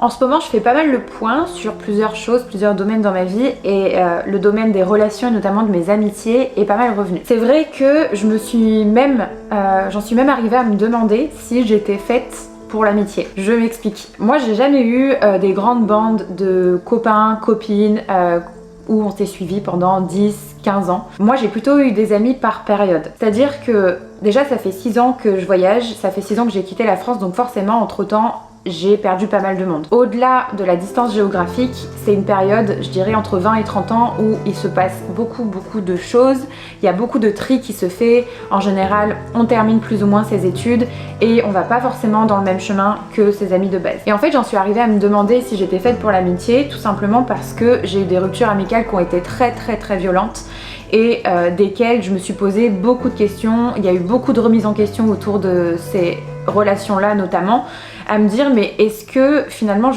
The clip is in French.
En ce moment, je fais pas mal le point sur plusieurs choses, plusieurs domaines dans ma vie et le domaine des relations et notamment de mes amitiés est pas mal revenu. C'est vrai que j'en suis même arrivée à me demander si j'étais faite pour l'amitié. Je m'explique. Moi, j'ai jamais eu des grandes bandes de copains, copines où on s'est suivis pendant 10-15 ans. Moi, j'ai plutôt eu des amis par période. C'est-à-dire que déjà, ça fait 6 ans que je voyage, ça fait 6 ans que j'ai quitté la France, donc forcément, entre-temps, j'ai perdu pas mal de monde. Au-delà de la distance géographique, c'est une période, je dirais, entre 20 et 30 ans où il se passe beaucoup de choses. Il y a beaucoup de tri qui se fait. En général, on termine plus ou moins ses études et on va pas forcément dans le même chemin que ses amis de base. Et en fait, j'en suis arrivée à me demander si j'étais faite pour l'amitié, tout simplement parce que j'ai eu des ruptures amicales qui ont été très violentes et desquelles je me suis posé beaucoup de questions. Il y a eu beaucoup de remises en question autour de ces relations-là notamment, à me dire mais est-ce que finalement